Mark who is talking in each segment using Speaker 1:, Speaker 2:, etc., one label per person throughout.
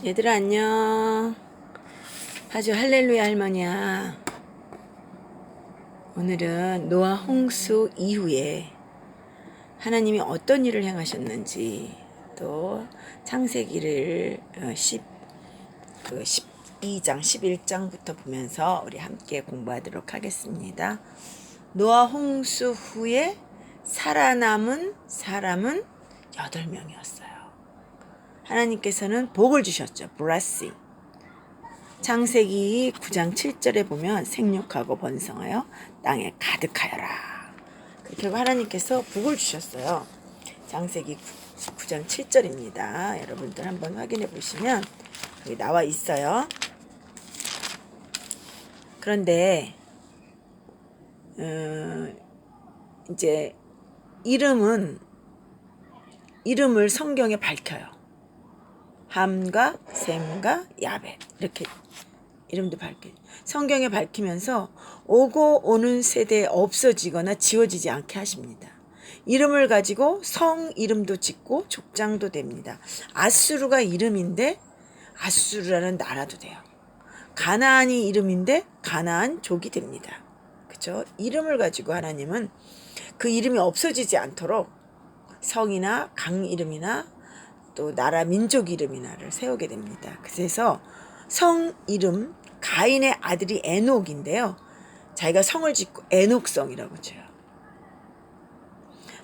Speaker 1: 얘들아 안녕. 아주 할렐루야 할머니야. 오늘은 노아 홍수 이후에 하나님이 어떤 일을 행하셨는지, 또 창세기를 12장 11장부터 보면서 우리 함께 공부하도록 하겠습니다. 노아 홍수 후에 살아남은 사람은 8명이었어요. 하나님께서는 복을 주셨죠. blessing. 창세기 9장 7절에 보면 생육하고 번성하여 땅에 가득하여라. 결국 하나님께서 복을 주셨어요. 창세기 9장 7절입니다. 여러분들 한번 확인해 보시면 여기 나와 있어요. 그런데 이제 이름을 성경에 밝혀요. 함과 셈과 야벳, 이렇게 이름도 밝혀요. 성경에 밝히면서 오고 오는 세대에 없어지거나 지워지지 않게 하십니다. 이름을 가지고 성 이름도 짓고 족장도 됩니다. 아수르가 이름인데 아수르라는 나라도 돼요. 가나안이 이름인데 가나안족이 됩니다. 그렇죠? 이름을 가지고 하나님은 그 이름이 없어지지 않도록 성이나 강 이름이나 또 나라 민족 이름이나를 세우게 됩니다. 그래서 성 이름, 가인의 아들이 에녹인데요. 자기가 성을 짓고 에녹성이라고 쳐요.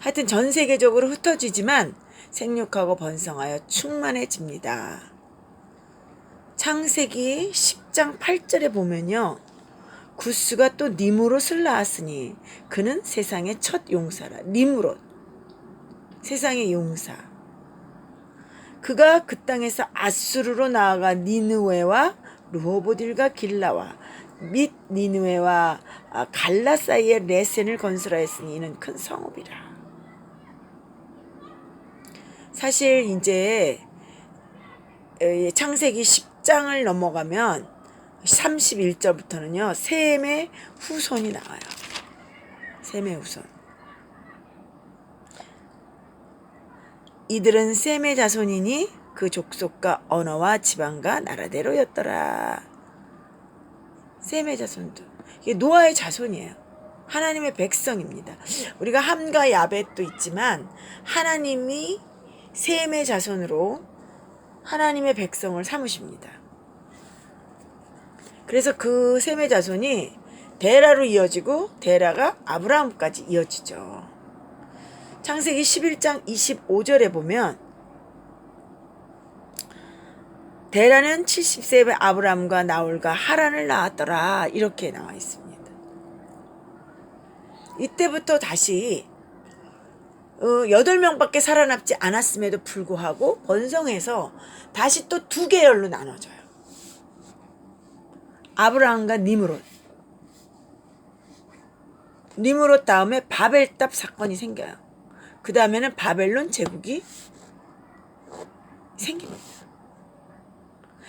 Speaker 1: 하여튼 전 세계적으로 흩어지지만 생육하고 번성하여 충만해집니다. 창세기 10장 8절에 보면요. 구스가 또 니므롯을 낳았으니 그는 세상의 첫 용사라. 니므롯, 세상의 용사. 그가 그 땅에서 아수르로 나아가 니느웨와 르호보딜과 길라와 및 니느웨와 갈라 사이에 레센을 건설하였으니 이는 큰 성읍이라. 사실 이제 창세기 10장을 넘어가면 31절부터는요. 셈의 후손이 나와요. 셈의 후손. 이들은 셈의 자손이니 그 족속과 언어와 지방과 나라대로였더라. 셈의 자손도 이게 노아의 자손이에요. 하나님의 백성입니다. 우리가 함과 야벳도 있지만 하나님이 셈의 자손으로 하나님의 백성을 삼으십니다. 그래서 그 셈의 자손이 데라로 이어지고 데라가 아브라함까지 이어지죠. 창세기 11장 25절에 보면 데라는 70세의 아브람과 나홀과 하란을 낳았더라. 이렇게 나와 있습니다. 이때부터 다시 8명밖에 살아남지 않았음에도 불구하고 번성해서 다시 또 두 계열로 나눠져요. 아브라함과 니므롯. 니므롯 다음에 바벨탑 사건이 생겨요. 그 다음에는 바벨론 제국이 생깁니다.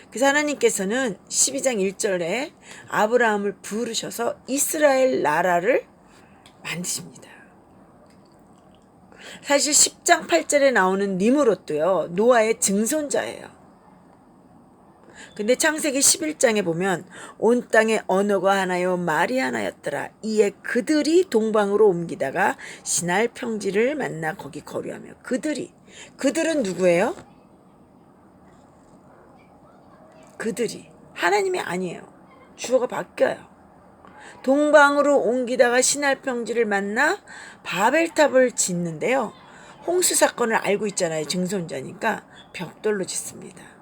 Speaker 1: 그래서 하나님께서는 12장 1절에 아브라함을 부르셔서 이스라엘 나라를 만드십니다. 사실 10장 8절에 나오는 니므롯도요. 노아의 증손자예요. 근데 창세기 11장에 보면 온 땅에 언어가 하나요 말이 하나였더라. 이에 그들이 동방으로 옮기다가 시날 평지를 만나 거기 거류하며 그들은 누구예요? 그들이 하나님이 아니에요. 주어가 바뀌어요. 동방으로 옮기다가 시날 평지를 만나 바벨탑을 짓는데요. 홍수 사건을 알고 있잖아요. 증손자니까 벽돌로 짓습니다.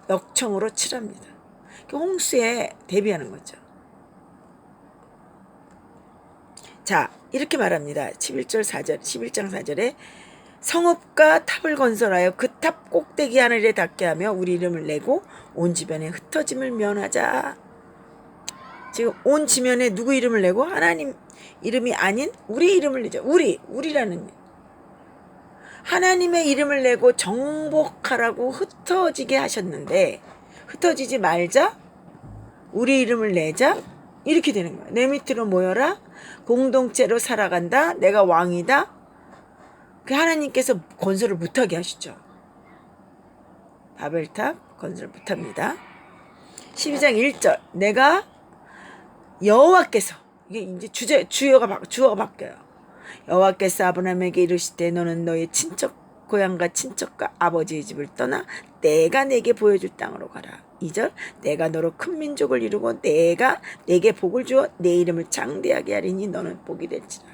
Speaker 1: 역청으로 칠합니다. 홍수에 대비하는 거죠. 자, 이렇게 말합니다. 11장 4절에 성읍과 탑을 건설하여 그 탑 꼭대기 하늘에 닿게 하며 우리 이름을 내고 온 지면에 흩어짐을 면하자. 지금 온 지면에 누구 이름을 내고? 하나님 이름이 아닌 우리 이름을 내죠. 우리라는 하나님의 이름을 내고 정복하라고 흩어지게 하셨는데 흩어지지 말자, 우리 이름을 내자, 이렇게 되는 거야. 내 밑으로 모여라, 공동체로 살아간다, 내가 왕이다. 그 하나님께서 건설을 못하게 하시죠. 바벨탑 건설 못합니다. 12장 1절 내가 여호와께서, 이게 이제 주어가 바뀌어요. 여호와께서 아브라함에게 이르시되 너는 너의 친척 고향과 친척과 아버지의 집을 떠나 내가 내게 보여줄 땅으로 가라. 2절 내가 너로 큰 민족을 이루고 내가 내게 복을 주어 내 이름을 장대하게 하리니 너는 복이 될지라.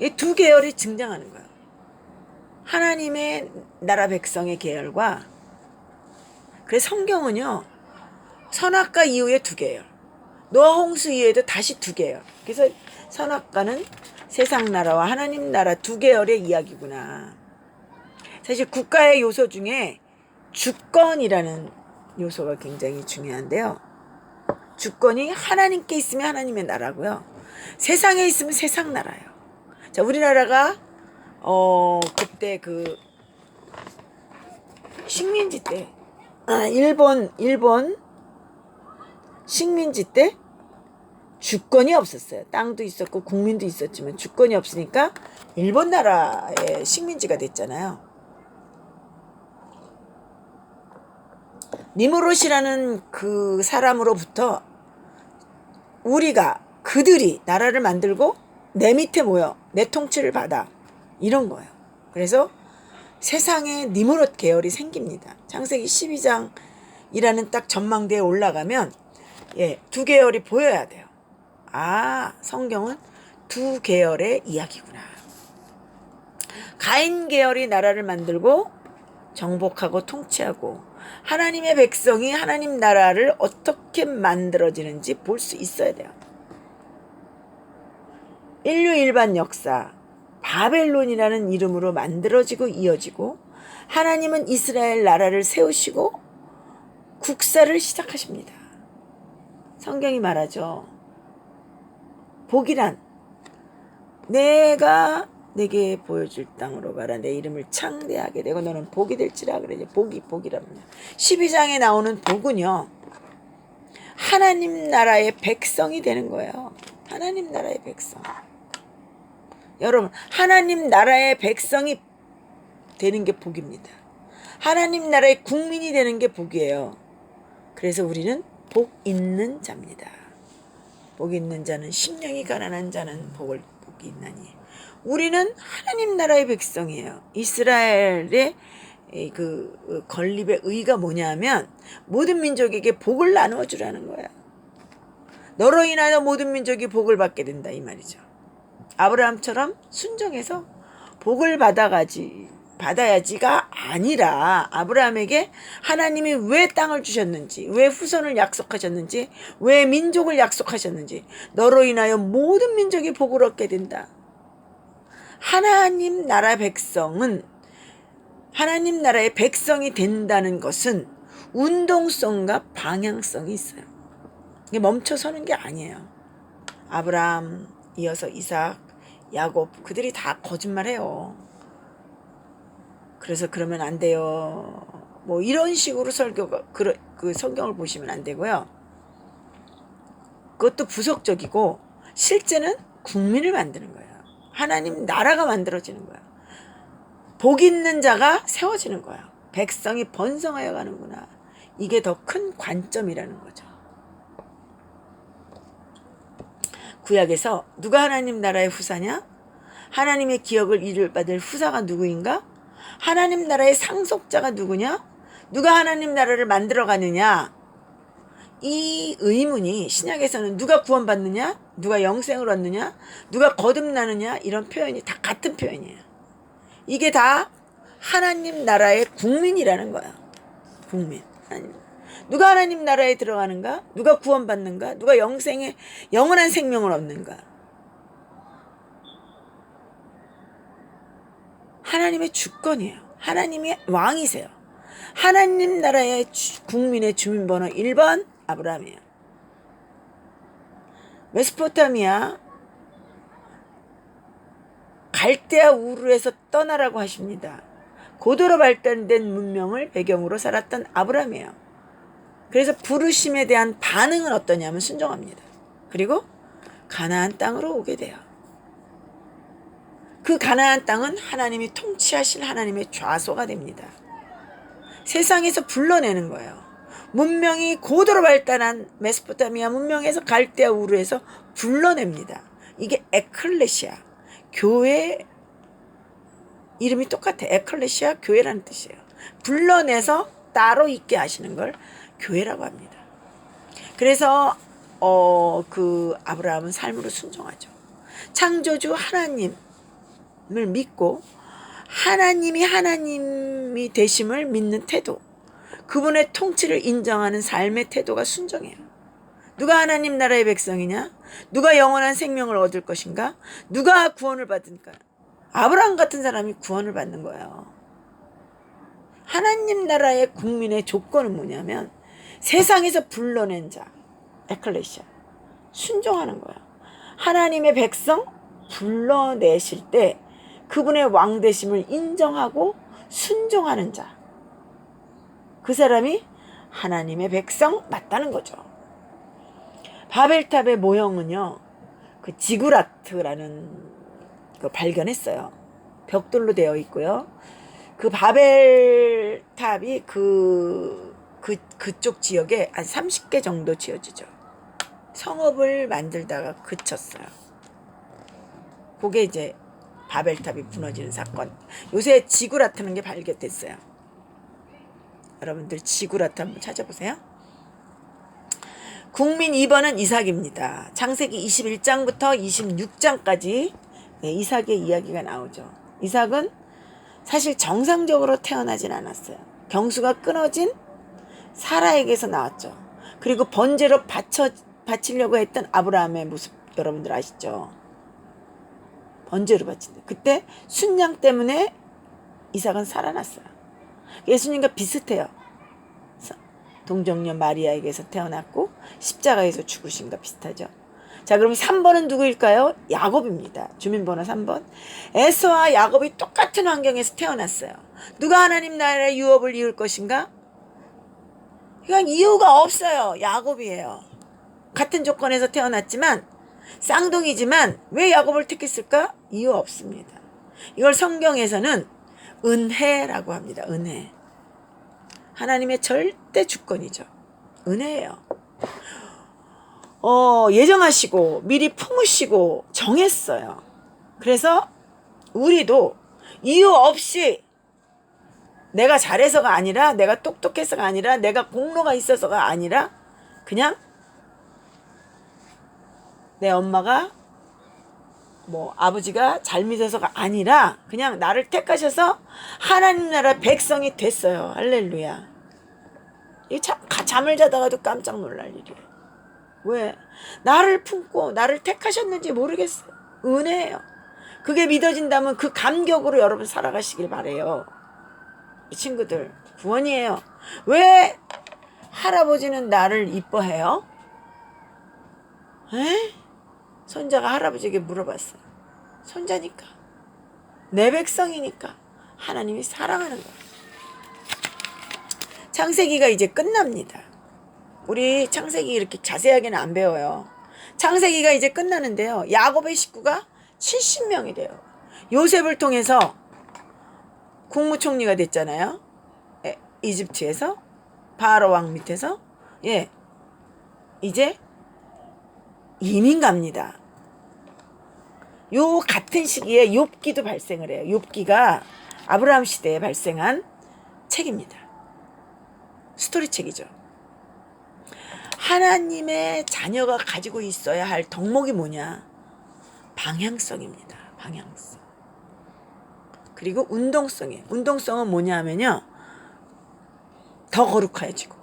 Speaker 1: 이 두 계열이 등장하는 거예요. 하나님의 나라 백성의 계열과, 그래서 성경은요 선악과 이후에 두 계열, 노아 홍수 이후에도 다시 두 계열. 그래서 선악과는 세상 나라와 하나님 나라 두 계열의 이야기구나. 사실 국가의 요소 중에 주권이라는 요소가 굉장히 중요한데요. 주권이 하나님께 있으면 하나님의 나라고요. 세상에 있으면 세상 나라예요. 자, 우리나라가 그때 그 식민지 때, 일본 식민지 때 주권이 없었어요. 땅도 있었고 국민도 있었지만 주권이 없으니까 일본 나라의 식민지가 됐잖아요. 니무롯이라는 그 사람으로부터 우리가, 그들이 나라를 만들고 내 밑에 모여 내 통치를 받아, 이런 거예요. 그래서 세상에 니무롯 계열이 생깁니다. 창세기 12장이라는 딱 전망대에 올라가면 두 계열이 보여야 돼요. 아, 성경은 두 계열의 이야기구나. 가인 계열이 나라를 만들고 정복하고 통치하고, 하나님의 백성이 하나님 나라를 어떻게 만들어지는지 볼 수 있어야 돼요. 인류 일반 역사, 바벨론이라는 이름으로 만들어지고 이어지고, 하나님은 이스라엘 나라를 세우시고 국사를 시작하십니다. 성경이 말하죠. 복이란 내가 내게 보여줄 땅으로 가라. 내 이름을 창대하게 되고 너는 복이 될지라. 그래. 복이랍니다. 12장에 나오는 복은요, 하나님 나라의 백성이 되는 거예요. 하나님 나라의 백성. 여러분, 하나님 나라의 백성이 되는 게 복입니다. 하나님 나라의 국민이 되는 게 복이에요. 그래서 우리는 복 있는 자입니다. 복 있는 자는 심령이 가난한 자는 복이 있나니. 우리는 하나님 나라의 백성이에요. 이스라엘의 그 건립의 의의가 뭐냐면 모든 민족에게 복을 나누어 주라는 거예요. 너로 인하여 모든 민족이 복을 받게 된다, 이 말이죠. 아브라함처럼 순종해서 복을 받아야지가 아니라, 아브라함에게 하나님이 왜 땅을 주셨는지, 왜 후손을 약속하셨는지, 왜 민족을 약속하셨는지, 너로 인하여 모든 민족이 복을 얻게 된다. 하나님 나라 백성은, 하나님 나라의 백성이 된다는 것은 운동성과 방향성이 있어요. 이게 멈춰 서는 게 아니에요. 아브라함, 이어서 이삭, 야곱, 그들이 다 거짓말해요. 그래서 그러면 안 돼요. 뭐 이런 식으로 설교가, 그 성경을 보시면 안 되고요. 그것도 부속적이고, 실제는 국민을 만드는 거예요. 하나님 나라가 만들어지는 거예요. 복 있는 자가 세워지는 거예요. 백성이 번성하여 가는구나. 이게 더 큰 관점이라는 거죠. 구약에서 누가 하나님 나라의 후사냐? 하나님의 기업을 이룰 받을 후사가 누구인가? 하나님 나라의 상속자가 누구냐? 누가 하나님 나라를 만들어 가느냐? 이 의문이 신약에서는 누가 구원받느냐? 누가 영생을 얻느냐? 누가 거듭나느냐? 이런 표현이 다 같은 표현이에요. 이게 다 하나님 나라의 국민이라는 거야. 국민. 하나님. 누가 하나님 나라에 들어가는가? 누가 구원받는가? 누가 영생의 영원한 생명을 얻는가? 하나님의 주권이에요. 하나님의 왕이세요. 하나님 나라의 국민의 주민번호 1번 아브라함이에요. 메소포타미아 갈대아 우르에서 떠나라고 하십니다. 고도로 발달된 문명을 배경으로 살았던 아브라함이에요. 그래서 부르심에 대한 반응은 어떠냐면 순종합니다. 그리고 가나안 땅으로 오게 돼요. 그 가나안 땅은 하나님이 통치하실 하나님의 좌소가 됩니다. 세상에서 불러내는 거예요. 문명이 고도로 발달한 메소포타미아 문명에서 갈대아 우르에서 불러냅니다. 이게 에클레시아, 교회 이름이 똑같아. 에클레시아, 교회라는 뜻이에요. 불러내서 따로 있게 하시는 걸 교회라고 합니다. 그래서 그 아브라함은 삶으로 순종하죠. 창조주 하나님을 믿고 하나님이 되심을 믿는 태도, 그분의 통치를 인정하는 삶의 태도가 순종이에요. 누가 하나님 나라의 백성이냐? 누가 영원한 생명을 얻을 것인가? 누가 구원을 받을까? 아브라함 같은 사람이 구원을 받는 거예요. 하나님 나라의 국민의 조건은 뭐냐면 세상에서 불러낸 자, 에클레시아, 순종하는 거예요. 하나님의 백성 불러내실 때 그분의 왕되심을 인정하고 순종하는 자, 그 사람이 하나님의 백성 맞다는 거죠. 바벨탑의 모형은요, 그 지구라트라는 거 발견했어요. 벽돌로 되어 있고요. 그 바벨탑이 그쪽 지역에 한 30개 정도 지어지죠. 성읍을 만들다가 그쳤어요. 그게 이제 바벨탑이 무너지는 사건. 요새 지구라트는 게 발견됐어요. 여러분들 지구라트 한번 찾아보세요. 국민 2번은 이삭입니다. 창세기 21장부터 26장까지 이삭의 이야기가 나오죠. 이삭은 사실 정상적으로 태어나진 않았어요. 경수가 끊어진 사라에게서 나왔죠. 그리고 번제로 바치려고 했던 아브라함의 모습 여러분들 아시죠? 번제로 바친다. 그때 순양 때문에 이삭은 살아났어요. 예수님과 비슷해요. 동정녀 마리아에게서 태어났고 십자가에서 죽으신 것 비슷하죠. 자, 그럼 3번은 누구일까요? 야곱입니다. 주민번호 3번. 에서와 야곱이 똑같은 환경에서 태어났어요. 누가 하나님 나라의 유업을 이을 것인가? 그냥 이유가 없어요. 야곱이에요. 같은 조건에서 태어났지만 쌍둥이지만 왜 야곱을 택했을까? 이유 없습니다. 이걸 성경에서는 은혜라고 합니다. 은혜. 하나님의 절대 주권이죠. 은혜예요. 예정하시고 미리 품으시고 정했어요. 그래서 우리도 이유 없이 내가 잘해서가 아니라, 내가 똑똑해서가 아니라, 내가 공로가 있어서가 아니라, 그냥 내 엄마가 아버지가 잘 믿어서가 아니라 그냥 나를 택하셔서 하나님 나라 백성이 됐어요. 할렐루야. 이게 잠을 자다가도 깜짝 놀랄 일이에요. 왜? 나를 품고 나를 택하셨는지 모르겠어요. 은혜예요. 그게 믿어진다면 그 감격으로 여러분 살아가시길 바래요. 이 친구들 구원이에요. 왜 할아버지는 나를 이뻐해요? 에? 손자가 할아버지에게 물어봤어요. 손자니까, 내 백성이니까 하나님이 사랑하는 거예요. 창세기가 이제 끝납니다. 우리 창세기 이렇게 자세하게는 안 배워요. 창세기가 이제 끝나는데요. 야곱의 식구가 70명이 돼요. 요셉을 통해서 국무총리가 됐잖아요. 이집트에서 바로 왕 밑에서. 이제 이민 갑니다. 요 같은 시기에 욥기도 발생을 해요. 욥기가 아브라함 시대에 발생한 책입니다. 스토리책이죠. 하나님의 자녀가 가지고 있어야 할 덕목이 뭐냐? 방향성입니다. 방향성. 그리고 운동성이에요. 운동성은 뭐냐 하면요, 더 거룩해지고,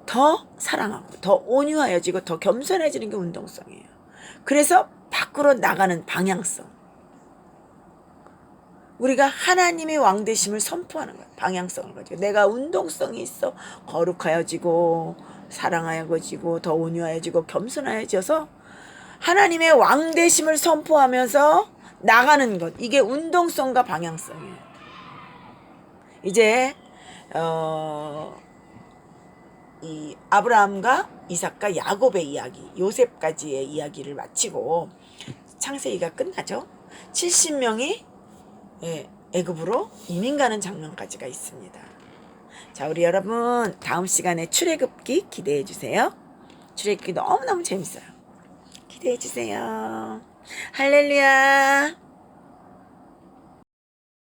Speaker 1: 더 사랑하고, 더 온유하여지고, 더 겸손해지는 게 운동성이에요. 그래서 밖으로 나가는 방향성. 우리가 하나님의 왕되심을 선포하는 거예요. 방향성을 가지고. 내가 운동성이 있어. 거룩하여지고, 사랑하여지고, 더 온유하여지고, 겸손하여져서 하나님의 왕되심을 선포하면서 나가는 것. 이게 운동성과 방향성이에요. 이제 이 아브라함과 이삭과 야곱의 이야기, 요셉까지의 이야기를 마치고 창세기가 끝나죠. 70명이 예, 애굽으로 이민 가는 장면까지가 있습니다. 자, 우리 여러분 다음 시간에 출애굽기 기대해 주세요. 출애굽기 너무너무 재밌어요. 기대해 주세요. 할렐루야.